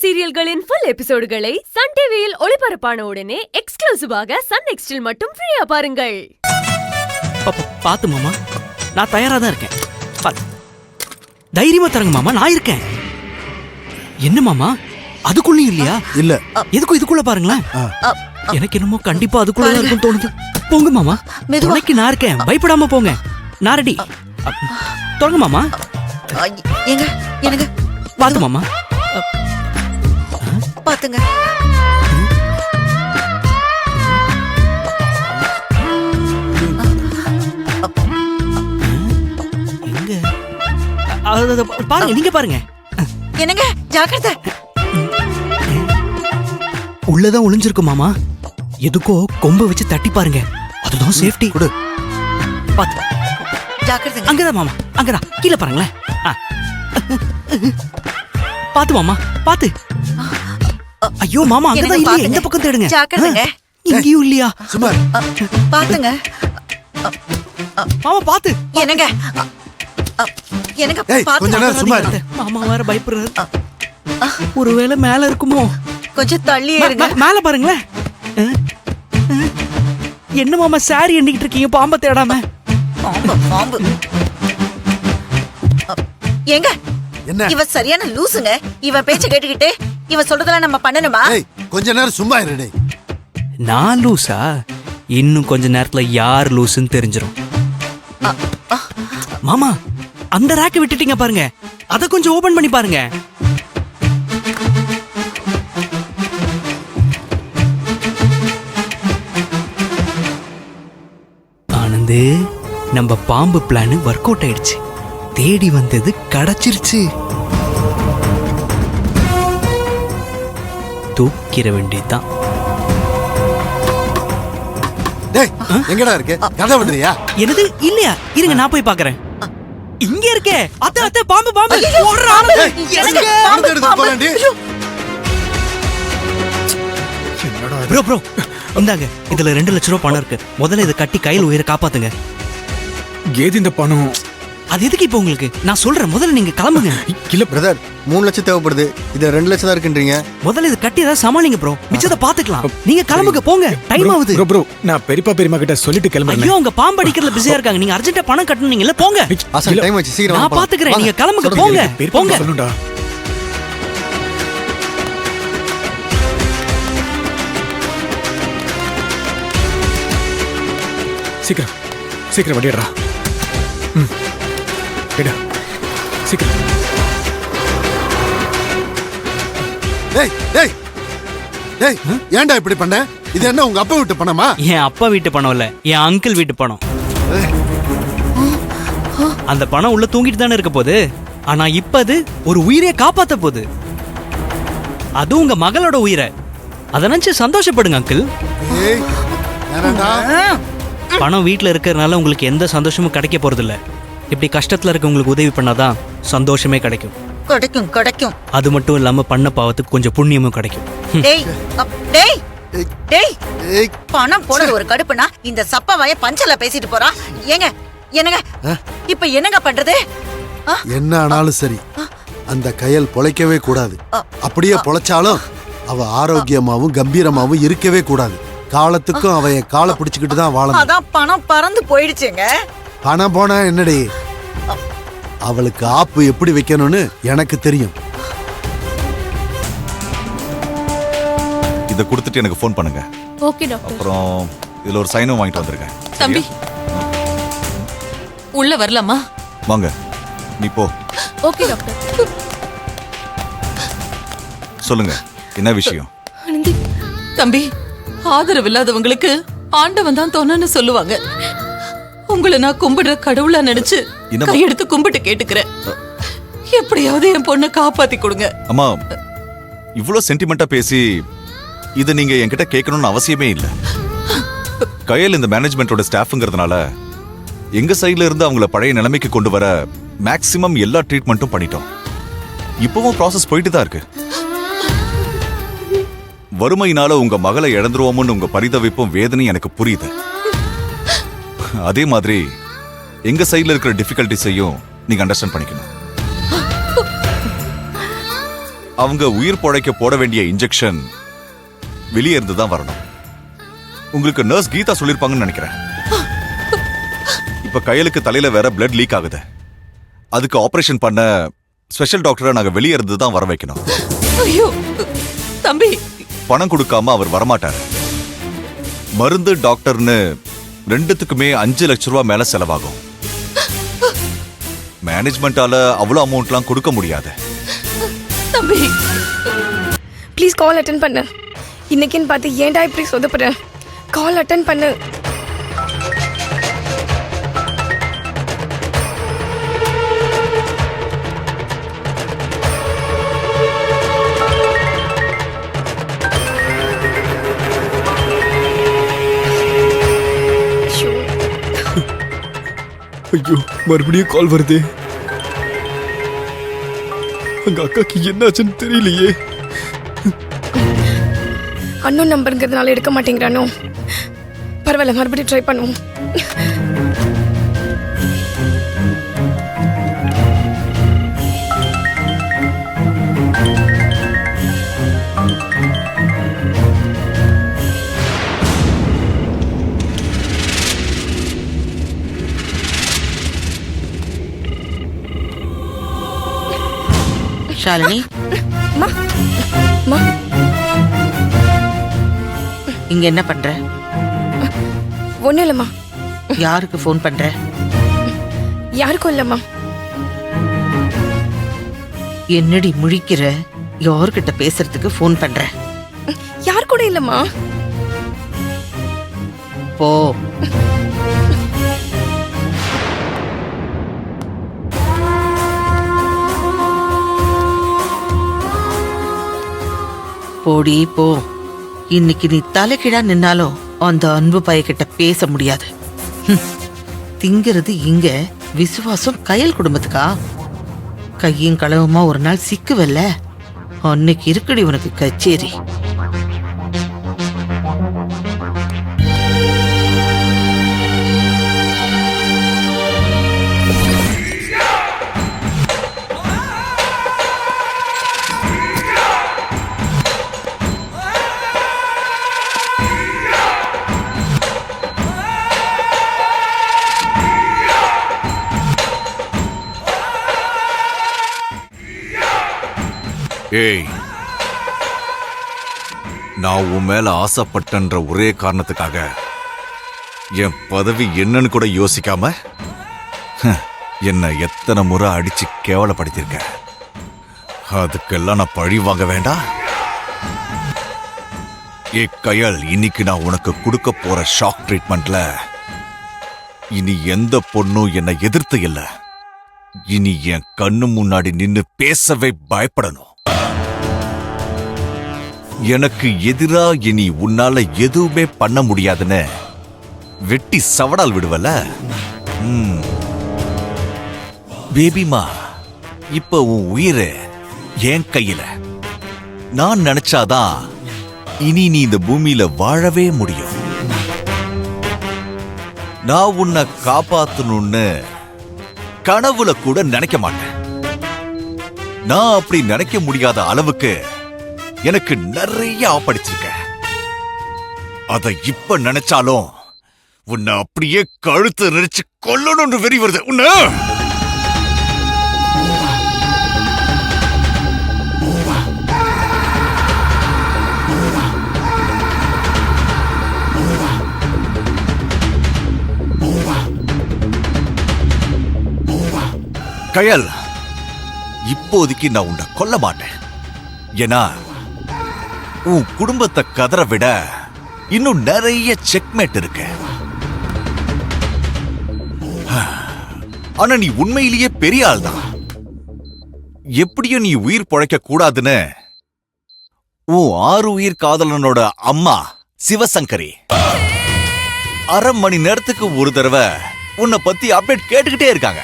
சீரியல்களின் full எபிசோடுகளை Sun டிவியில் ஒளிபரப்பான உடனே எக்ஸ்க்ளூசிவாக சன் நெக்ஸ்டில் மட்டும் ஃப்ரீயா பாருங்கள். பாத்து மாமா, நான் தயாரா தான் இருக்கேன். தைரியமா தரங்க மாமா, நான் இருக்கேன். என்ன மாமா, அதுக்குள்ளயும் இல்லையா? இல்ல, எதுக்கும் இதுக்குள்ள பாருங்களேன். எனக்கு என்னமோ கண்டிப்பா அதுக்குள்ள இருக்கும் தோணுது. போங்க மாமா, துணைக்கு நான் இருக்கேன், பயப்படாம போங்க. நான் ரெடி. தொடங்க மாமா. பாத்து மாமா, பாத்துங்க. பாருங்க, நீங்க பாருங்க. என்னங்க, ஜாக்கிரதை. உள்ளதான் ஒளிஞ்சிருக்கு மாமா. எதுக்கோ கொம்ப வச்சு தட்டி பாருங்க, அதுதான் சேஃப்டி. கொடு. பாத்து. ஜாக்கிரதை. அங்கதான் மாமா, அங்கதான். கீழே பாருங்களேன். பாத்து மாமா, பாத்து. ஐயோ மாமா, அங்கதான் இல்லையே, இந்த பக்கம் தேடுங்க. ஜாக்கிரதைங்க. இங்கேயும் இல்லையா? சுமார் பாத்துங்க மாமா, பாத்து. என்னங்க, எனக்கு கொஞ்ச நேரம் சும்மா இரு. மாமா வேற பயப்படுறாரு. ஒருவேளை மேல இருக்குமோ? கொஞ்சம் தள்ளி இருங்க. மேல பாருங்களேன். என்ன மாமா சாரி எண்ணிக்கிட்டு இருக்கீங்க பாம்ப தேடாம? பாம்பு. ஏங்க, என்ன? இவ சரியான லூசுங்க. இவ பேச்ச கேட்டுக்கிட்டு இவ சொல்றதெல்லாம் நம்ம பண்ணணுமா? கொஞ்ச நேரம் சும்மா இருடே. நான் லூசா? இன்னும் கொஞ்ச நேரத்துல யார் லூசுன்னு தெரிஞ்சிரும். மாமா, அந்த ரேக்க விட்டுட்டீங்க பாருங்க, அத கொஞ்சம் ஓபன் பண்ணி பாருங்க. ஆனந்து, நம்ம பாம்பு பிளான் ஒர்க் அவுட் ஆயிடுச்சு. தேடி வந்தது கிடைச்சிருச்சு. தூக்கிற வேண்டியதுதான். எங்கடா இருக்கு? கதை விடுறியா? என்னது? இல்லையா? இருங்க, நான் போய் பாக்குறேன். இங்க இருக்கே. அத்தை, அத்தை, பாம்பு, பாம்பு. ப்ரோ, ப்ரோ, இந்தாங்க. இதுல 2 லட்சம் ரூபாய் பணம் இருக்கு. முதல்ல இதை கட்டி கையில் உயிரை காப்பாத்துங்க. ஏது இந்த பணம்? அது எதுக்கு இப்ப உங்களுக்கு? நான் சொல்றேன், முதல்ல நீங்க கிளம்புங்க. இல்ல பிரதர், 3 லட்சம் தேவைப்படுது. இது 2 லட்சம் தான் இருக்குன்றீங்க. முதல்ல இது கட்டி ஏதாவது சமாளிங்க ப்ரோ, மிச்சத்தை பாத்துக்கலாம். நீங்க கிளம்புங்க, போங்க, டைம் ஆகுது. ப்ரோ, நான் பெரியப்பா பெரியம்மா கிட்ட சொல்லிட்டு கிளம்புறேன். ஐயோ, உங்க பாம்பு அடிக்கிறதுல பிஸியா இருக்காங்க. நீங்க அர்ஜென்ட்டா பணம் கட்டணும்ல, போங்க. அசல் டைம் ஆச்சு, சீக்கிரம் நான் பாத்துக்கிறேன். நீங்க கிளம்புங்க, போங்க, போங்க. சொல்லுடா. சீக்கிரம் சீக்கிரம் வண்டிடுறா. கேடா சீக்கிரம். ஏன்டா இப்படி பண்ண? இது என்ன உங்க அப்பா வீட்டு பணமா? என் அப்பா வீட்டு பணம் இல்ல, என் அங்கிள் வீட்டு பணம். அந்த பணம் உள்ள தூங்கிட்டு தானே இருக்க போகுது. ஆனா இப்ப அது ஒரு உயிரை காப்பாத்த போகுது. அது உங்க மகளோட உயிரை. அதை நினைச்சு சந்தோஷப்படுங்க அங்கிள். பணம் வீட்டுல இருக்கிறதுனால உங்களுக்கு எந்த சந்தோஷமும் கிடைக்க போறது இல்ல. இப்படி கஷ்டத்துல இருக்கவங்களுக்கு உதவி பண்ணாதான் சந்தோஷமே கிடைக்கும். கிடைக்கும் கிடைக்கும். அது மட்டும் இல்லாம பண்ண பாவத்துக்கு கொஞ்சம் புண்ணியமும் கிடைக்கும். பணம் போனது ஒரு கடுப்புனா இந்த சப்ப வாய பஞ்சல பேசிட்டு போறா. ஏங்க, என்னங்க இப்ப என்னங்க பண்றது? என்ன ஆனாலும் சரி, அந்த கயல் பொழைக்கவே கூடாது. அப்படியே பொழைச்சாலும் அவ ஆரோக்கியமாவும் கம்பீரமாவும் இருக்கவே கூடாது. காலத்துக்கும் அவ காலை பிடிச்சுக்கிட்டு தான் வாழணும். அதான் பணம் பறந்து போயிடுச்சுங்க. பணம் போனா என்னடி? அவளுக்கு ஆப்பு எப்படி வைக்கணும்னு எனக்கு தெரியும். இத கொடுத்துட்டு எனக்கு ஃபோன் பண்ணுங்க. Okay doctor. அப்புறம் இதுல ஒரு சைனும் வாங்கிட்டு வந்திருக்கேன். தம்பி, உள்ள வரலாமா? வாங்க, நீ போ. Okay doctor. சொல்லுங்க, என்ன விஷயம்? தம்பி, ஆதரவு இல்லாதவங்களுக்கு ஆண்டவன் தான் தோணுன்னு சொல்லுவாங்க. உங்களை நான் கும்பிடுற கடவுளா நினைச்சு கையெடுத்து கும்பிட்டு கேட்டுக்கிறேன். எப்படியாவது என் பொண்ணை காப்பாத்தி கொடுங்க. அம்மா, இவ்வளவு சென்டிமெண்டா பேசி இத நீங்க என்கிட்ட கேட்கணும்னு அவசியமே இல்ல. கயல் இந்த மேனேஜ்மெண்டோட ஸ்டாஃப்ங்கிறதுனால எங்க சைட்ல இருந்து அவங்கள பழைய நிலைமைக்கு கொண்டு வர மேக்சிமம் எல்லா ட்ரீட்மெண்ட்டும் பண்ணிட்டோம். இப்பவும் ப்ராசஸ் போயிட்டு தான் இருக்கு. வறுமையினால உங்க மகளை இழந்துருவோம்னு உங்க பரிதவிப்பும் வேதனை எனக்கு புரியுது. அதே மாதிரி எங்க சைடுல இருக்கிற டிஃபிகல்ட்டிஸையும் நீங்க அண்டர்ஸ்டாண்ட் பண்ணிக்கணும். அவங்க உயிர் பொழைக்க போட வேண்டிய இன்ஜெக்ஷன் வெளியே இருந்து தான் வரணும். உங்களுக்கு நர்ஸ் கீதா சொல்லிருப்பாங்கன்னு நினைக்கிறேன். இப்ப கையலுக்கு தலையில வேற பிளட் லீக் ஆகுது. அதுக்கு ஆபரேஷன் பண்ண ஸ்பெஷல் டாக்டரை நாங்க வெளியே இருந்து தான் வர வைக்கணும். ஐயோ தம்பி, பணம் கொடுக்காம அவர் வரமாட்டார். மருந்து டாக்டர்னு ரெண்டுத்துக்குமே 5 லட்சம் ரூபாய் மேல செலவாகும். மேனேஜ்மெண்டால அவ்வளவு அமௌண்ட்லாம் கொடுக்க முடியாது. தம்பி ப்ளீஸ் கால் அட்டன் பண்ணு. இன்னைக்குன்னு பார்த்து ஏன்டா இப்படி சொதப்புற? கால் அட்டன் பண்ணு. ஐயோ மறுபடியும் கால் வருது. அங்க அக்காக்கு என்னாச்சுன்னு தெரியலையே. அன்னோன் நம்பருங்கிறதுனால எடுக்க மாட்டேங்கிறானோ? பரவாயில்ல, மறுபடியும் ட்ரை பண்ணுவோம். ஷாலினி, அம்மா, அம்மா, இங்க என்ன பண்ற? ஒன்றும் இல்லைம்மா. யாருக்கு ஃபோன் பண்ற? யாருக்கும் இல்லைம்மா. என்னடி முழிக்கிற? யார்கிட்ட பேசுறதுக்கு ஃபோன் பண்ற? யார் கூட இல்லைம்மா. போ. போடி போ. இன்னைக்கு நீ தலைகீழா நின்னாலும் அந்த அன்பு பையகிட்ட பேச முடியாது. திங்கிறது இங்க, விசுவாசம் கயல் குடும்பத்துக்கா? கையும் களவுமா ஒரு நாள் சிக்குவல்ல, அன்னைக்கு இருக்குடி உனக்கு கச்சேரி. ஏய், நான் உன் மேல ஆசைப்பட்டன்ற ஒரே காரணத்துக்காக என் பதவி என்னன்னு கூட யோசிக்காம என்ன எத்தனை முறை அடிச்சு கேவலப்படுத்திருக்க. அதுக்கெல்லாம் நான் பழி வாங்க வேண்டாம். ஏ கயல், இன்னைக்கு நான் உனக்கு கொடுக்க போற ஷாக் ட்ரீட்மெண்ட்ல இனி எந்த பொண்ணும் என்னை எதிர்த்து இல்ல, இனி என் கண்ணு முன்னாடி நின்னு பேசவே பயப்படணும். எனக்கு எதிரா இனி உன்னால எதுவுமே பண்ண முடியாதுன்னு வெட்டி சவடால் விடுவல. பேபிமா, இப்ப உன் உயிர் என் கையில. நான் நினைச்சாதான் இனி நீ இந்த பூமியில வாழவே முடியும். நான் உன்னை காப்பாத்தணும்னு கனவுல கூட நினைக்க மாட்டேன். நான் அப்படி நினைக்க முடியாத அளவுக்கு எனக்கு நிறைய ஆப்படிச்சிருக்க. அத இப்ப நினைச்சாலும் உன்னை அப்படியே கழுத்து நெரிச்சு கொல்லணும்னு வெறி வருது. உன்ன கயல், இப்போதைக்கு நான் உன்னை கொல்ல மாட்டேன். ஏன்னா உன் குடும்பத்தை கதற விட இன்னும் நிறைய செக்மேட் இருக்கு. ஆனா நீ உண்மையிலேயே பெரிய ஆள் தான். எப்படியும் நீ உயிர் பொழைக்க கூடாதுன்னு உன் 6 உயிர் காதலனோட அம்மா சிவசங்கரி அரை மணி நேரத்துக்கு ஒரு தடவை உன்னை பத்தி அப்டேட் கேட்டுக்கிட்டே இருக்காங்க.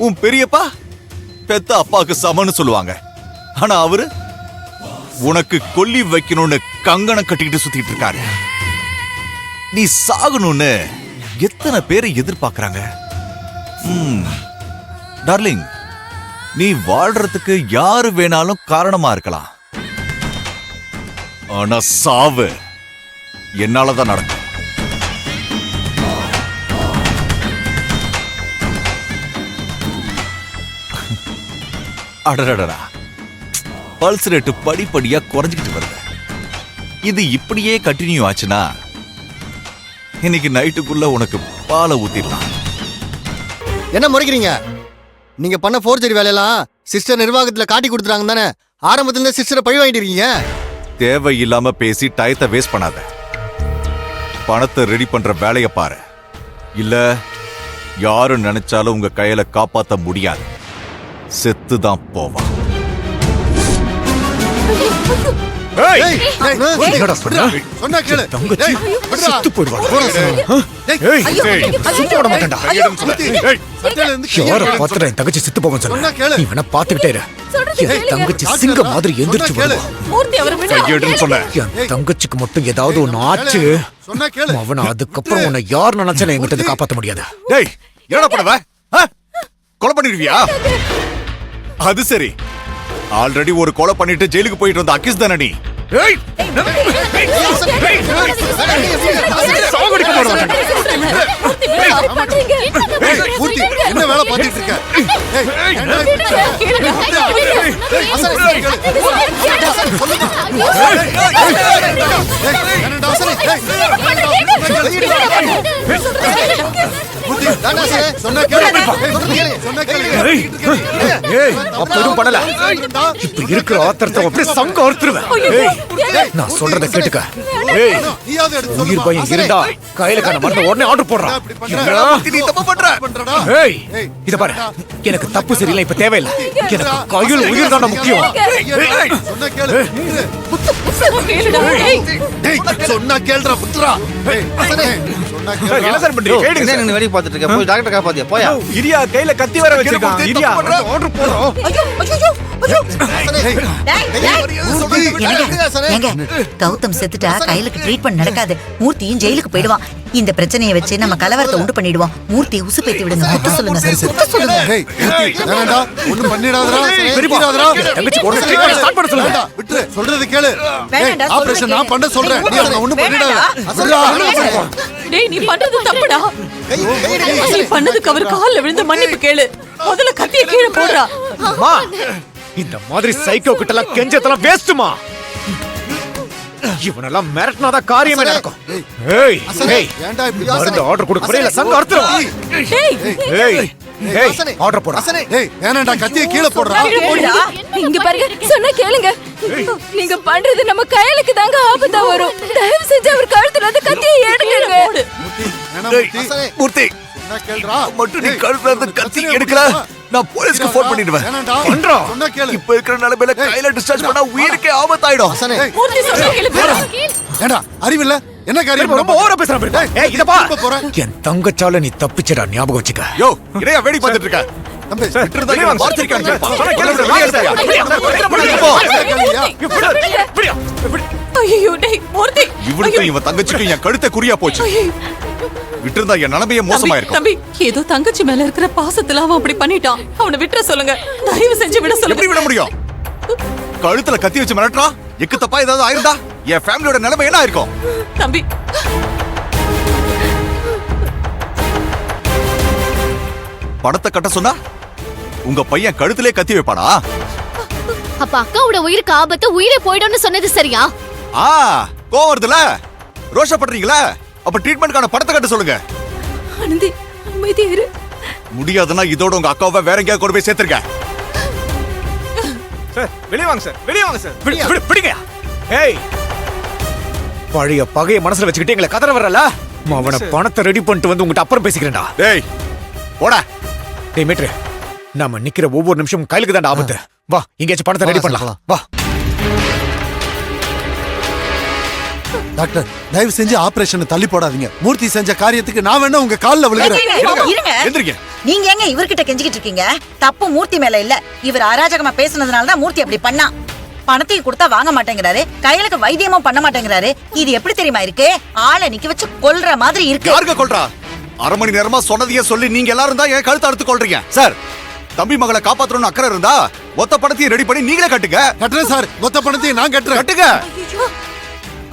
உன் பெரியப்பா பெத்த அப்பாவுக்கு சமன்னு சொல்லுவாங்க. ஆனா அவரு உனக்கு கொல்லி வைக்கணும்னு கங்கணம் கட்டிக்கிட்டு சுத்திட்டு இருக்காரு. நீ சாகணும்னு எத்தனை பேரை எதிர்பார்க்கறாங்க. டார்லிங், நீ வாழ்றதுக்கு யாரு வேணாலும் காரணமா இருக்கலாம், ஆனா சாவு என்னாலதான் நடக்கும். அடடடா, பல்ஸ் ரேட்டு படிப்படியா குறைஞ்சிக்கிட்டு வருது. இது இப்படியே கண்டினியூ ஆச்சுன்னா இன்னைக்கு நைட்டுக்குள்ள உனக்கு பாலை ஊத்திடலாம். என்ன முறைக்கிறீங்க? நீங்க பண்ண ஃபோர்ஜரி வேலையெல்லாம் சிஸ்டர் நிர்வாகத்துல காட்டி கொடுத்துறாங்க தானே? ஆரம்பத்துல இருந்து சிஸ்டரை பழி வாங்கிட்டு இருக்கீங்க. தேவையில்லாம பேசி டயத்தை வேஸ்ட் பண்ணாத. பணத்தை ரெடி பண்ற வேலைய பாரு. இல்ல யாரும் நினைச்சாலும் உங்க கையில காப்பாத்த முடியாது, செத்துதான் போவான். என்னடா சொன்ன? சொன்னா கேளு. தங்கச்சி விட்றா. செத்து போயிடுவாள். டேய், சும்மா விட மாட்டேன்டா. சட்டையில இருந்து கையை யார எடுத்து பாத்துட்டா என் தங்கச்சி செத்து போவன்னு சொன்னா சொன்ன? கேளு. நீ வேணா பாத்துக்கிட்டே இரு. என் தங்கச்சி சிங்க மாதிரி எந்திரிச்சு சொன்னா கேளு. வருவா. மூர்த்தி அவரை விடு. கையெடுன்னு சொன்ன. என் தங்கச்சிக்கு மட்டும் ஏதாவது ஒண்ணு ஆச்சு, சொன்னா கேளு. அவனை அதுக்கப்புறம் உன்னை யார் நினைச்சாலும் என்கிட்ட இருந்து காப்பாத்த முடியாது. டேய், என்னடா பண்ணுவ? கொலை பண்ணிடுவியா? அது சரி, ஆல்ரெடி ஒரு கொலை பண்ணிட்டு ஜெயிலுக்கு போயிட்டு வந்த அக்கிஸ் தானே நீ? சாவடிக்க போட மாட்டேன்டா. ஏய், மூர்த்தி, என்ன வேலை பார்த்துட்டு இருக்க? ஏய், என்ன சொன்னா கேளு. சொன்னா கேளு. ஏய், அப்ப எதுவும் பண்ணல. இப்ப இருக்கிற ஆத்திரத்தை அப்படியே சங்க அறுத்துருவேன். ஏய், நான் சொல்றத கேட்டுக்க. ஏய், நீயாவது எடுத்து உயிர் பயம் இருந்தா கையில மருந்து உடனே ஆர்டர் போடுறான். நீ தப்பு பண்ற. ஏய், இத பாரு, எனக்கு தப்பு சரியில்லை, இப்ப தேவையில்லை. எனக்கு கையில் உயிர் தான முக்கியம். சொன்னா கேளு. சொன்னா கேளுடா புத்ரா. சொன்னா கேளு. என்ன சார் பண்றீங்க? கேடுங்க சார். வேலைய பார்த்துட்டு இருக்க. போய் டாக்டர் காப்பாத்தியா போயா. இரியா கையில கத்தி வர வச்சிருக்கான். இரியா ஆர்டர் போடுறோம். கௌதம் செத்துட்டா கையிலுக்கு ட்ரீட்மெண்ட் நடக்காது. மூர்த்தியும் ஜெயிலுக்கு போயிடுவான். இந்த பிரச்சனையை வச்சு நம்ம கலவரத்தை உண்டு பண்ணிடுவோம். மூர்த்தியை உசுப்பேத்தி விடுங்க. முத்து சொல்லுங்க. முத்து சொல்லுங்க. ஏய், மூர்த்தி, வேணாம்டா. ஒண்ணும் பண்ணிடாதடா. பண்ணிடாதடா. தங்கச்சி உடனே ட்ரீட்மென்ட் ஸ்டார்ட் பண்ண சொல்லுங்க. வேண்டாம், விட்டுரு. சொல்றது கேளு. வேண்டாம்டா, ஏய், ஆபரேஷன் சொல்றது நான் பண்ண சொல்றேன். நீ அவனை ஒண்ணும் பண்ணிடாத. வேண்டாம்டா. டேய், நீ பண்றது தப்புடா. நீ பண்ணதுக்கு அவர் கால்ல விழுந்து மன்னிப்பு கேளு. முதல்ல கத்திய கீழே போடுறா. அம்மா, இந்த மாதிரி சைக்கோ கிட்ட எல்லாம் கெஞ்சத்தெல்லாம் வேஸ்ட்மா. இவனெல்லாம் மிரட்டினாதான் காரியமே நடக்கும். ஏய், ஏய், ஏன்டா இப்படி மருந்து ஆர்டர் கொடுக்க போறே இல்ல சங்க அறுத்துறோம். டேய், ஏய், ஏய், ஆர்டர் போடா. ஏய், வேணாம்டா, கத்தியை கீழே போடுறா. போடுடா. இங்க பாருங்க, சொன்னா கேளுங்க. நீங்க பண்றது நம்ம கையலுக்கு தாங்க ஆபத்தா வரும். தயவு செஞ்சு அவர் கழுத்துல இருந்து கத்தியை எடுங்க. போடு. வேணாம் மூர்த்தி. மூர்த்தி, சொன்னா கேளுடா. மட்டும் நீ கழுத்துல இருந்து கத்தி எடுக்கல, நான் போலீஸ்க்கு போன் பண்ணிடுவேன். வேணாம்டா. பண்றா. சொன்னா கேளு. இப்ப இருக்கிற நிலைமையில கையில டிஸ்சார்ஜ் பண்ணா உயிருக்கே ஆபத்தாயிடும். ஏய், மூர்த்தி சொன்னா கேளு. போடா. ஏண்டா, அறிவில்ல? என்ன காரியம் ரொம்ப ஓவரா பேசுறான் பாரு. ஏய், இத பா. திரும்ப போறேன். என் தங்கச்சால நீ தப்பிச்சடா, ஞாபகம் வச்சுக்க. யோ, இடையா வேடி பார்த்துட்டு இருக்க? தம்பி, விட்டுருந்தா நீ வார்த்திருக்கான்னு கேட்பா. சொன்னா கேளு, கேளு, வெளியே இருக்கியா? ஐயோ, டேய், மூர்த்தி. இவனுக்கும் இவன் தங்கச்சிக்கும் என் கழுத்தை குறியா போச்சு. விட்டுருந்தா என் நிலைமையே மோசமாயிருக்கும். தம்பி, ஏதோ தங்கச்சி மேல இருக்கிற பாசத்துல அவன் அப்படி பண்ணிட்டான். அவனை விட்டுற சொல்லுங்க. தயவு செஞ்சு விட எப்படி சொல்லுங்க. விட முடியும்? கழுத்துல கத்தி வச்சு மிரட்டுறா. எக்கு தப்பா ஏதாவது ஆயிருந்தா என் ஃபேமிலியோட நிலைமை என்ன இருக்கும்? தம்பி, பணத்தை கட்ட சொன்னா உங்க பையன் கழுத்திலே கத்தி வைப்பானா? அப்ப அக்காவோட உயிருக்கு ஆபத்து, உயிரே போய்டும்னு சொன்னது சரியா? ஆ, கோவம் வருதுல? ரோஷப்படுறீங்களா? அப்ப ட்ரீட்மெண்ட்கான பணத்தை கட்ட சொல்லுங்க. ஆனந்தி, அமைதியா இரு. முடியாதுன்னா இதோட உங்க அக்காவை வேற எங்கேயாவது கொண்டு போய் சேர்த்துருங்க. சார், வெளிய வாங்க சார். வெளிய வாங்க சார். பிடிங்க. ஏய், பழைய பகைய மனசுல வச்சுக்கிட்டு எங்களை கதற வரல. அவன பணத்தை ரெடி பண்ணிட்டு வந்து உங்ககிட்ட அப்புறம் பேசிக்கிறேன்டா. டேய், போடா. டேய் மீட்ரு, நாம நிக்கிற ஒவ்வொரு நிமிஷமும் கையிலுக்கு தான் ஆபத்து. வா, எங்கேயாச்சும் பணத்தை ரெடி பண்ணலாம். வா. டாக்டர், தயவு செஞ்சு ஆபரேஷனை தள்ளி போடாதீங்க. மூர்த்தி செஞ்ச காரியத்துக்கு நான் வேணா உங்க கால்ல விழுகிறேன். இருங்க. எந்திரிங்க. நீங்க எங்க இவர்கிட்ட கெஞ்சிக்கிட்டு இருக்கீங்க? தப்பு மூர்த்தி மேல இல்ல. இவர் அராஜகமா பேசுனதுனால தான் மூர்த்தி அப்படி பண்ணா. பணத்தையும் கொடுத்தா வாங்க மாட்டேங்கிறாரு, கையிலுக்கு வைத்தியமும் பண்ண மாட்டேங்கிறாரு. இது எப்படி தெரியுமா இருக்கு? ஆளை நிக்க வச்சு கொல்ற மாதிரி இருக்கு. யாருங்க கொல்றா? அரை மணி நேரமா சொன்னதையே சொல்லி நீங்க எல்லாரும் தான் என் கழுத்தை அறுத்து கொள்றீங்க. சார், தம்பி மகளை காப்பாத்தணும்னு அக்கறை இருந்தா மொத்த பணத்தையும் ரெடி பண்ணி நீங்களே கட்டுங்க. கட்டுறேன் சார், மொத்த பணத்தையும் நான் கட்டுறேன். கட்டுங்க.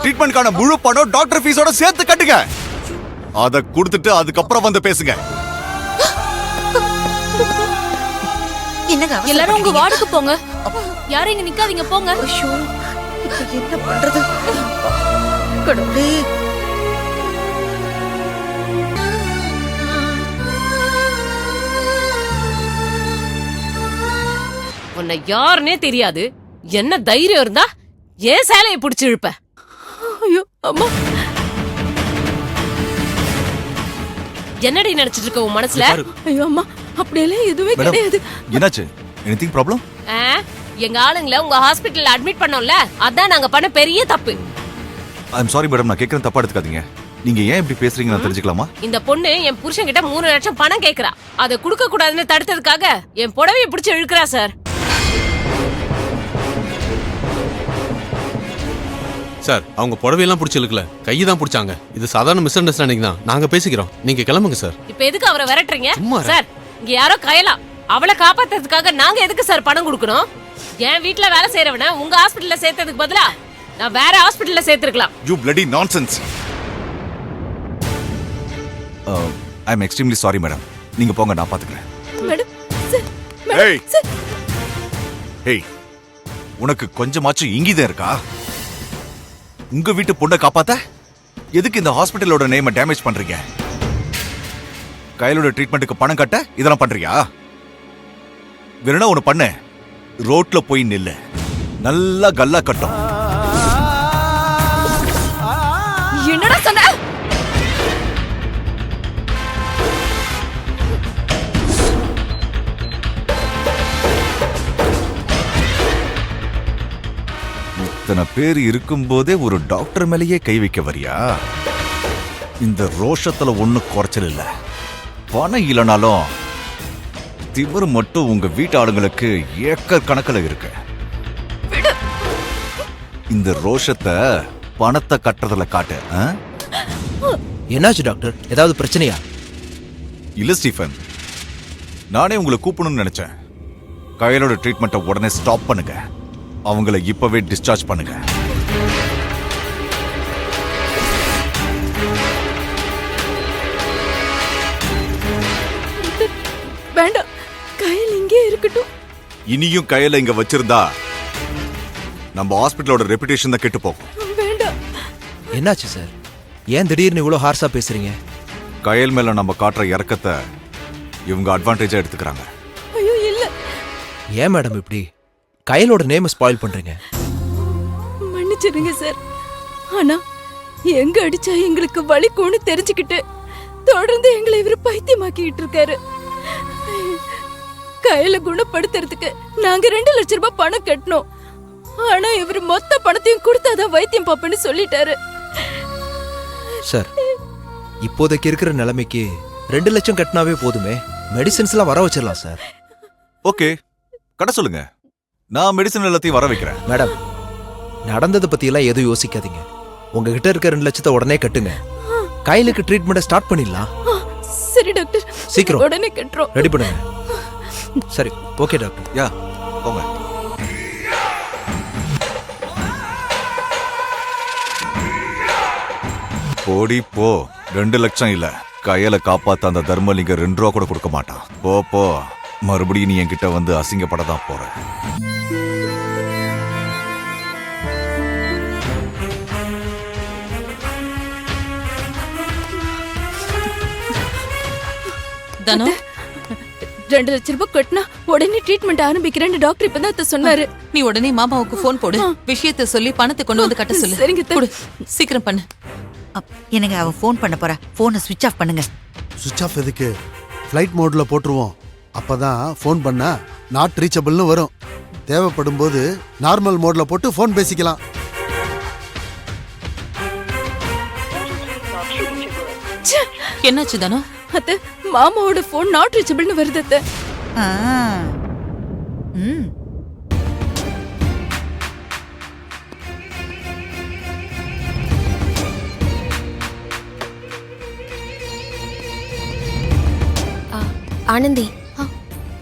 ட்ரீட்மெண்ட்கான முழு பணம் டாக்டர் ஃபீஸோட சேர்த்து கட்டுங்க. அத கொடுத்துட்டு அதுக்கப்புறம் வந்து பேசுங்க. என்னங்க எல்லாரும் உங்க வார்டுக்கு போங்க. யாரும் இங்க நிக்காதீங்க, போங்க. இப்ப என்ன பண்றது? கடவுளே. உன்னை யாருன்னே தெரியாது. என்ன தைரியம் இருந்தா ஏன் சேலையை பிடிச்சு இழுப்ப? ஐயோ அம்மா, என்னடி நினைச்சிட்டு இருக்க உன் மனசுல? ஐயோ அம்மா, அப்படியெல்லாம் எதுவுமே கிடையாது. என்னாச்சு? Anything problem? எங்க ஆளுங்களை உங்க ஹாஸ்பிடல்ல அட்மிட் பண்ணோம்ல, அதான் நாங்க பண்ண பெரிய தப்பு. ஐ அம் சாரி மேடம், நான் கேக்குறேன், தப்பா எடுத்துக்காதீங்க. நீங்க ஏன் இப்படி பேசுறீங்க நான் தெரிஞ்சுக்கலாமா? இந்த பொண்ணு என் புருஷன் கிட்ட 3 லட்சம் பணம் கேக்குறா. அதை கொடுக்க கூடாதுன்னு தடுத்ததுக்காக என் புடவையை பிடிச்சு இழுக்கிறா சார். சார், அவங்க புடவையெல்லாம் பிடிச்சி இழுக்கல, கையை தான் பிடிச்சாங்க. இது சாதாரண மிஸ் அண்டர்ஸ்டாண்டிங் தான். நாங்க பேசிக்கிறோம், நீங்க கிளம்புங்க சார். இப்ப எதுக்கு அவரை விரட்டுறீங்க? சும்மா சார், இங்க யாரோ கயலாம். அவளை காப்பாத்துறதுக்காக நாங்க எதுக்கு சார் பணம் கொடுக்கணும்? என் வீட்ல வேலை செய்யறவன உங்க ஹாஸ்பிடல்ல சேர்த்ததுக்கு பதிலா நான் வேற ஹாஸ்பிடல்ல சேர்த்திருக்கலாம். You bloody nonsense. I am extremely sorry madam. நீங்க போங்க, நான் பாத்துக்கிறேன். Madam, sir, Hey. Madam, sir. Hey. உனக்கு கொஞ்சமாச்சும் இங்கிதான் இருக்கா? உங்க வீட்டு பொண்ணை காப்பாத்த எதுக்கு இந்த ஹாஸ்பிடலோட நேமை டேமேஜ் பண்றீங்க? கையிலோட ட்ரீட்மெண்ட்டுக்கு பணம் கட்ட இதெல்லாம் பண்றியா? வேணும்னா ஒண்ணு பண்ணு, ரோட்ல போய் நில்லு, நல்லா கல்லா கட்டும். என்னடா சொன்ன? இத்தனை பேர் இருக்கும்போதே ஒரு டாக்டர் மேலேயே கை வைக்க வரியா? இந்த ரோஷத்துல ஒண்ணு குறைச்சல் இல்ல. பணம் இல்லைனாலும் திமிரு மட்டும் உங்க வீட்டு ஆளுங்களுக்கு ஏக்கர் கணக்கில் இருக்கு. இந்த ரோஷத்தை பணத்தை கட்டுறதுல காட்டு. என்னாச்சு டாக்டர், ஏதாவது பிரச்சனையா? இல்ல ஸ்டீஃபன், நானே உங்களை கூப்பிடணும்னு நினைச்சேன். கையிலோட ட்ரீட்மெண்ட்டை உடனே ஸ்டாப் பண்ணுங்க. அவங்கள இப்பவே டிஸ்சார்ஜ் பண்ணுங்க. வேண்டாம், கையில் இங்கே இருக்கட்டும். இனியும் கையில இங்க வச்சிருந்தா நம்ம ஹாஸ்பிட்டலோட ரெputation தான் கெட்டு போகும். வேண்டாம். என்னாச்சு சார், ஏன் திடீர்னு இவ்வளோ ஹார்ஸா பேசுறீங்க? கயல் மேல நம்ம காட்டுற இறக்கத்தை இவங்க அட்வான்டேஜா எடுத்துக்கிறாங்க. ஐயோ இல்ல. ஏன் மேடம் இப்படி கையலோட நேம் ஸ்பாயில் பண்றீங்க? மன்னிச்சிடுங்க சார். ஆனா எங்க அடிச்சா எங்களுக்கு வலிக்கும்னு தெரிஞ்சுக்கிட்டு தொடர்ந்து எங்களை இவர் பைத்தியமாக்கிட்டு இருக்காரு. கையில குணப்படுத்துறதுக்கு நாங்க 2 லட்சம் ரூபாய் பணம் கட்டணும். ஆனா இவர் மொத்த பணத்தையும் கொடுத்தாதான் வைத்தியம் பாப்பேன்னு சொல்லிட்டாரு. சார், இப்போதைக்கு இருக்கிற நிலைமைக்கு 2 லட்சம் கட்டினாவே போதுமே. மெடிசின்ஸ் எல்லாம் வர வச்சிடலாம் சார். ஓகே, கட்ட சொல்லுங்க, நான் மெடிசன் எல்லாத்தையும் வர வைக்கிறேன். மேடம், நடந்ததை பத்தி எல்லாம் எதுவும் யோசிக்காதீங்க. உங்ககிட்ட இருக்க 2 லட்சத்தை உடனே கட்டுங்க. கையிலுக்கு ட்ரீட்மெண்ட்டை ஸ்டார்ட் பண்ணிடலாம். சரி டாக்டர், சீக்கிரம் உடனே கட்டுறோம். ரெடி பண்ணுங்க. சரி, ஓகே டாக்டர். யா, போங்க. போடி போ. 2 லட்சம் இல்ல, கையில காப்பாத்த அந்த தர்மலிங்க 2 ரூபா கூட கொடுக்க மாட்டான். போ போ, மறுபடியும் நீ என்கிட்ட வந்து அசிங்கப்படதான் போற. தனோ, 2 லட்சம் ரூபாய் கட்டினா உடனே ட்ரீட்மெண்ட் ஆரம்பிக்கிறேன்னு டாக்டர் இப்பதான் அத்தை சொன்னாரு. நீ உடனே மாமாவுக்கு போன் போடு, விஷயத்தை சொல்லி பணத்தை கொண்டு வந்து கட்ட சொல்லு. சரிங்க அத்தை. கொடு, சீக்கிரம் பண்ணு. எனக்கு அவ ஃபோன் பண்ண போறா. போனை ஸ்விட்ச் ஆஃப் பண்ணுங்க. சுவிட்ச் ஆஃப் எதுக்கு? ஃப்ளைட் மோட்ல போட்டுருவோம். அப்பதான் ஃபோன் பண்ணா நாட் ரீச்சபிள்னு வரும். தேவைப்படும் போது நார்மல் மோட்ல போட்டு ஃபோன் பேசிக்கலாம். என்னாச்சு தனோ? அத்தை, மாமாவோட போன் நாட் ரீச்சபிள்னு வருது அத்தை. ஆ. ம். ஆனந்தி,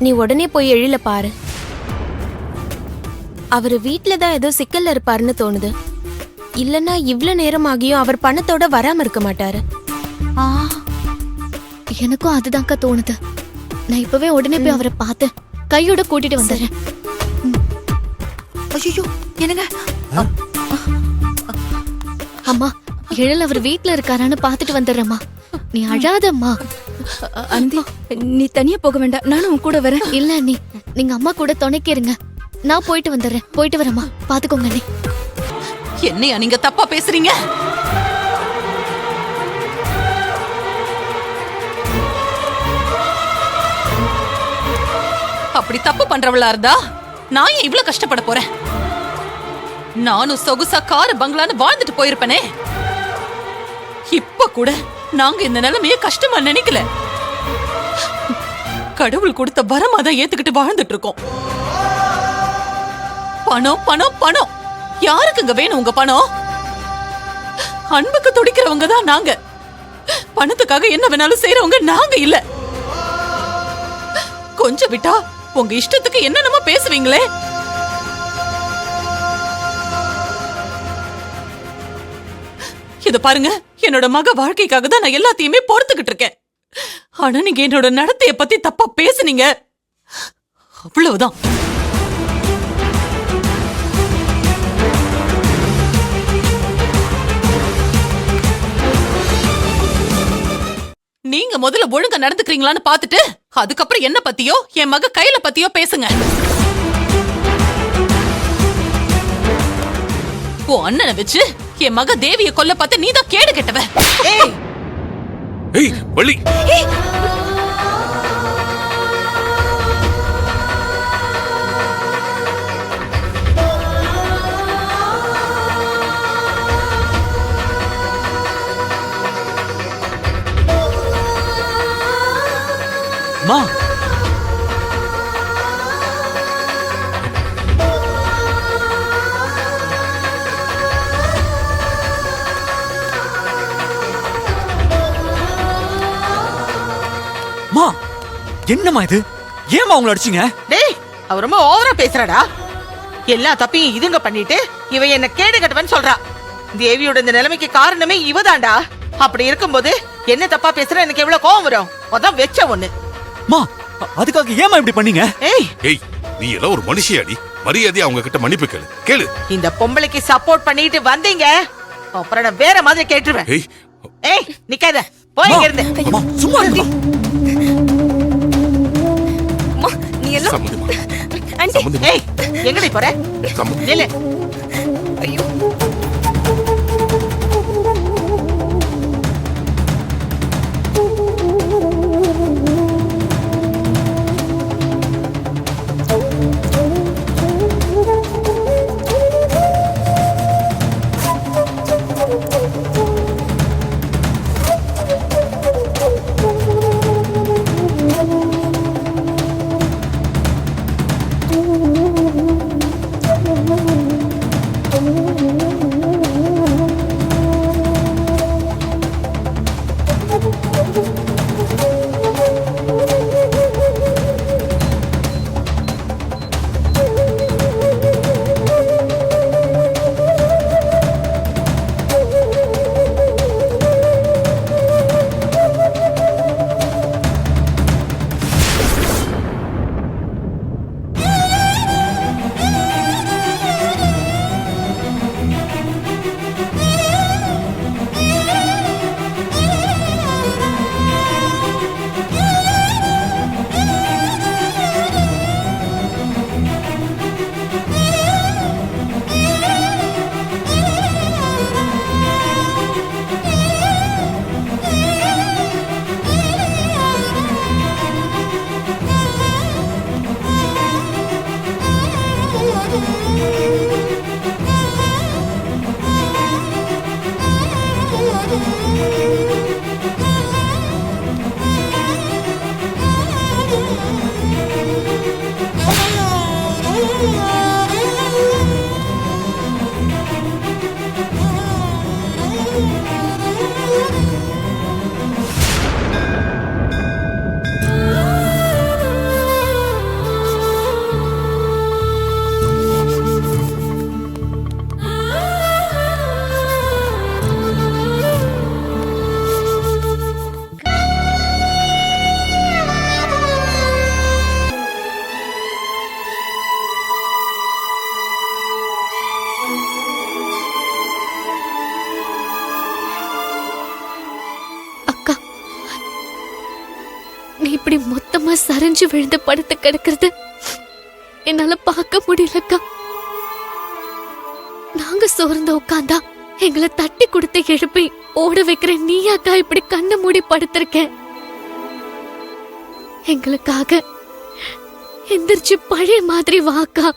நீ உடனே போய் எழில பாரு. அவர் வீட்ல தான் ஏதோ சிக்கல்ல இருப்பாருன்னு தோணுது. இல்லனா இவ்ளோ நேரம் ஆகியும் அவர் பணத்தோட வராம இருக்க மாட்டாரு. எனக்கும் அதுதான்க்கா தோணுது. நான் இப்பவே உடனே போய் அவரை பார்த்து கையோட கூட்டிட்டு வந்துடுறேன். ஐயோ என்னங்க? அம்மா, எழில் அவர் வீட்ல இருக்காரான்னு பார்த்துட்டு வந்துடுறேம்மா. நீ அழாதம்மா. அந்தி, நீ தனியா போக வேண்டாம், நானும் உன் கூட வரேன். இல்ல அண்ணி, நீங்க அம்மா கூட துணைக்கு இருங்க. நான் போயிட்டு வந்துடுறேன். போயிட்டு வரேம்மா. பாத்துக்கோங்க அண்ணி. என்னையா நீங்க தப்பா பேசுறீங்க? அப்படி தப்பு பண்றவளா இருந்தா நான் ஏன் இவ்ளோ கஷ்டப்பட போறேன்? நானும் சொகுசா காரு பங்களான்னு வாழ்ந்துட்டு போயிருப்பனே. இப்ப கூட நாங்க இந்த நிலைமைய கஷ்டமா நினைக்கல. கடவுள் கொடுத்த வரமா தான் ஏத்துக்கிட்டு வாழ்ந்துட்டு இருக்கோம். பணம் பணம் பணம், யாருக்குங்க வேணும் உங்க பணம்? அன்புக்கு துடிக்கிறவங்க தான் நாங்க. பணத்துக்காக என்ன வேணாலும் செய்யறவங்க நாங்க இல்ல. கொஞ்சம் விட்டா உங்க இஷ்டத்துக்கு என்னென்னமோ பேசுவீங்களே. இத பாருங்க, என்னோட மக வாழ்க்கைக்காக தான் நான் எல்லாத்தையுமே பொறுத்துக்கிட்டு இருக்கேன். ஆனா நீங்க என்னோட நடத்தைய பத்தி தப்பா பேசுனீங்க, அவ்வளவுதான். நீங்க முதல்ல ஒழுங்கா நடந்துக்கிறீங்களான்னு பாத்துட்டு அதுக்கப்புறம் என்ன பத்தியோ என் மக கையில பத்தியோ பேசுங்க. உன் அண்ணனை வச்சு என் மக தேவிய கொல்ல பார்த்து நீதான் கேடு கெட்டவ. ஏய் வள்ளி, மா, மா, என்னம்மா இது? ஏமா அவங்கள அடிச்சீங்க? டேய், அவ ரொம்ப ஓவரா பேசுறாடா. எல்லா தப்பையும் இதுங்க பண்ணிட்டு இவ என்ன கேடு கட்டவன்னு சொல்றா. தேவியோட இந்த நிலைமைக்கு காரணமே இவதாண்டா. அப்படி இருக்கும்போது என்ன தப்பா பேசுற எனக்கு எவ்வளவு கோவம் வரும். அதான் வெச்ச ஒண்ணு. மா, அதுக்காக ஏமா இப்படி பண்ணீங்க? ஏய் நீ எல்லாம் ஒரு மனுஷியாடி, மரியாதை அவங்க கிட்ட மன்னிப்பு கேளு. கேளு. இந்த பொம்பளைக்கு சப்போர்ட் பண்ணிட்டு வந்தீங்க, அப்புறம் நான் வேற மாதிரி கேட்டுருவேன். ஏய் நிக்காத, போய் இங்க இருந்து. அம்மா சும்மா இருங்க. நீ எல்லாம் சம்மந்திமா. ஏய் எங்கடி போற? நில்லு. ஐயோ, முன்னாடி மொத்தமா சரிஞ்சு விழுந்து படுத்து கிடக்கிறது என்னால பார்க்க முடியலக்கா. நாங்க சோர்ந்து உட்காந்தா எங்களை தட்டி கொடுத்து எழுப்பி ஓட வைக்கிற நீயாக்கா இப்படி கண்ணை மூடி படுத்திருக்க. எங்களுக்காக எந்திரிச்சு பழைய மாதிரி வாக்கா.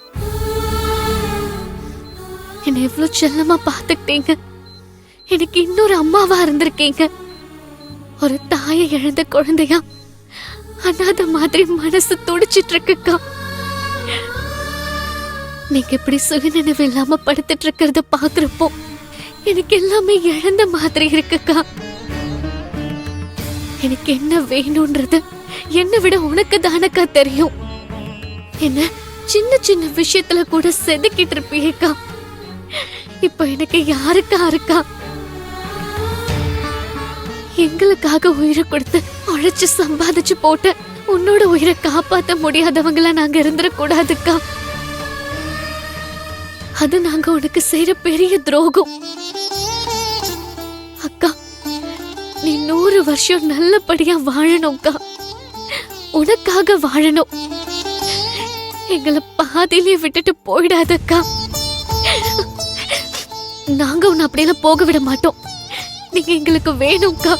என்ன எவ்வளவு செல்லமா பாத்துக்கிட்டீங்க. எனக்கு இன்னொரு அம்மாவா இருந்திருக்கீங்க. ஒரு தாயை இழந்த குழந்தையா அனாத மாதிரி மனசு துடிச்சிட்டு இருக்குக்கா. நீங்க இப்படி சுயநினைவு இல்லாம படுத்துட்டு இருக்கிறத பாக்குறப்போ எனக்கு எல்லாமே இழந்த மாதிரி இருக்குக்கா. எனக்கு என்ன வேணும்ன்றது என்னை விட உனக்கு தானக்கா தெரியும். என்ன சின்ன சின்ன விஷயத்துல கூட செதுக்கிட்டு இருப்பீங்கக்கா. இப்ப எனக்கு யாருக்கா இருக்கா? எங்களுக்காக உயிரை கொடுத்து உழைச்சு சம்பாதிச்சு போட்ட உன்னோட உயிரை காப்பாத்த முடியாதவங்களா நாங்க இருந்துடக்கூடாதுக்கா. அது நாங்க உனக்கு செய்யற பெரிய துரோகம். அக்கா, நீ 100 வருஷம் நல்லபடியா வாழணும்க்கா. உனக்காக வாழணும். எங்களை பாதியிலே விட்டுட்டு போயிடாதக்கா. நாங்க உன்னை அப்படியெல்லாம் போக விட மாட்டோம். நீங்க எங்களுக்கு வேணும்க்கா.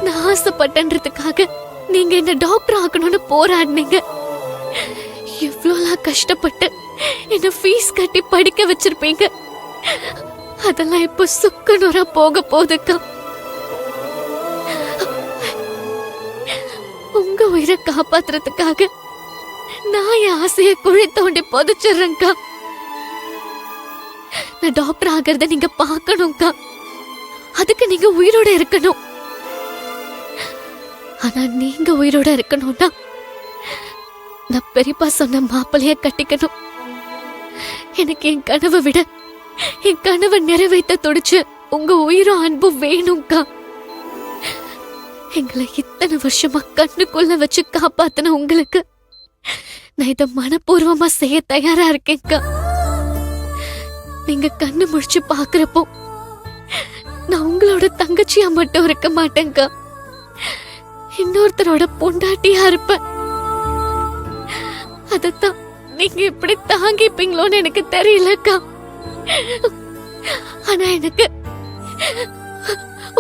நான் ஆசைப்பட்டன்றதுக்காக நீங்க என்ன டாக்டர் ஆக்கணும்னு போராடினீங்க. எவ்வளோலாம் கஷ்டப்பட்டு என்ன ஃபீஸ் கட்டி படிக்க வச்சிருப்பீங்க. அதெல்லாம் இப்ப சுக்குநூறா போக போகுதுக்கா. உங்க உயிரை காப்பாத்துறதுக்காக நான் என் ஆசைய குழி தோண்டி புதைச்சிடுறேன்க்கா. நான் டாக்டர் ஆகிறத நீங்க பார்க்கணும்க்கா. அதுக்கு நீங்க உயிரோட இருக்கணும். ஆனா நீங்க உயிரோட இருக்கணும்னா நான் பெரியப்பா சொன்ன மாப்பிளைய கட்டிக்கணும். எனக்கு என் கனவை விட என் கனவை நிறைவேற்ற துடிச்சு உங்க உயிரும் அன்பும் வேணும்க்கா. எங்களை இத்தனை வருஷமா கண்ணுக்குள்ள வச்சு காப்பாத்தின உங்களுக்கு நான் இத மனப்பூர்வமா செய்ய தயாரா இருக்கேன்க்கா. நீங்க கண்ணு முடிச்சு பாக்குறப்போ நான் உங்களோட தங்கச்சியா மட்டும் இருக்க மாட்டேன்க்கா. இன்னொருத்தரோட பொண்டாட்டியா இருப்பேன். அதத்தான் நீங்க இப்படி தாங்கிப்பீங்களோன்னு எனக்கு தெரியலக்கா. ஆனா எனக்கு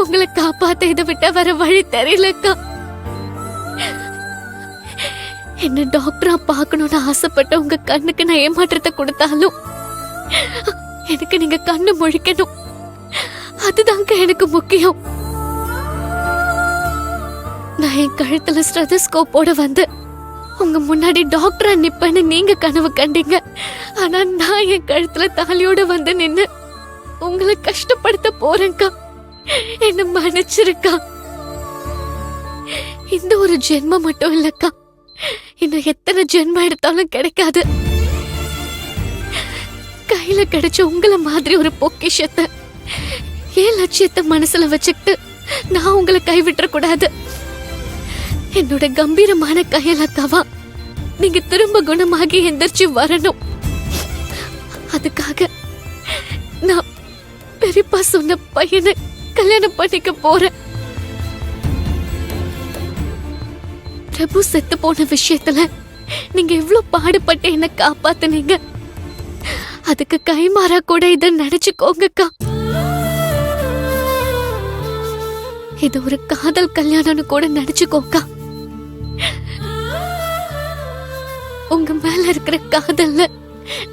உங்களை காப்பாத்த இதை விட்ட வர வழி தெரியலக்கா. என்ன டாக்டரா பார்க்கணும்னு ஆசைப்பட்ட உங்க கண்ணுக்கு நான் ஏமாற்றத்தை கொடுத்தாலும் எனக்கு நீங்க கண்ணு முழிக்கணும். அதுதாங்க எனக்கு முக்கியம். நான் என் கழுத்துல ஸ்டெதஸ்கோப்போட வந்து உங்க முன்னாடி டாக்டரா நிப்பேன்னு நீங்க கனவு கண்டீங்க. ஆனா நான் என் கழுத்துல தாலியோட வந்து நின்னு உங்களை கஷ்டப்படுத்த போறேன்க்கா. என்ன மன்னிச்சிருக்கா. இந்த ஒரு ஜென்மம் மட்டும் இல்லக்கா, இன்னும் எத்தனை ஜென்மம் எடுத்தாலும் கிடைக்காது. கையில கிடைச்ச உங்களை மாதிரி ஒரு பொக்கிஷத்தை என் லட்சியத்தை மனசுல வச்சுக்கிட்டு நான் உங்களை கைவிட்டுற கூடாது. என்னோட கம்பீரமான கையலக்காவா நீங்க திரும்ப குணமாகி எந்திரிச்சு வரணும். அதுக்காக நான் பெரியப்பா சொன்ன பையனை கல்யாணம் பண்ணிக்க போறேன். பிரபு செத்து போன விஷயத்துல நீங்க எவ்வளவு பாடுபட்டு என்ன காப்பாத்துனீங்க. அதுக்கு கைமாறா கூட இத நினைச்சுக்கோங்கக்கா. இது ஒரு காதல் கல்யாணம்னு கூட நினைச்சுக்கோக்கா. உங்க மேல இருக்கிற காதல்ல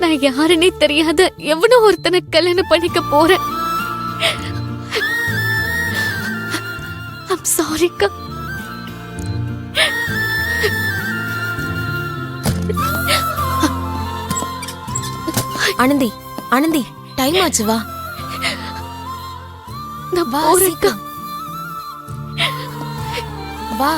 நான் யாருன்னே தெரியாத எவனோ ஒருத்தனை கல்யாணம் பண்ணிக்க போறேன். ஐம் சாரிக்கா. ஆனந்தி, ஆனந்தி, டைம் ஆச்சு, வா. நான் வா, போறேன்க்கா. வா.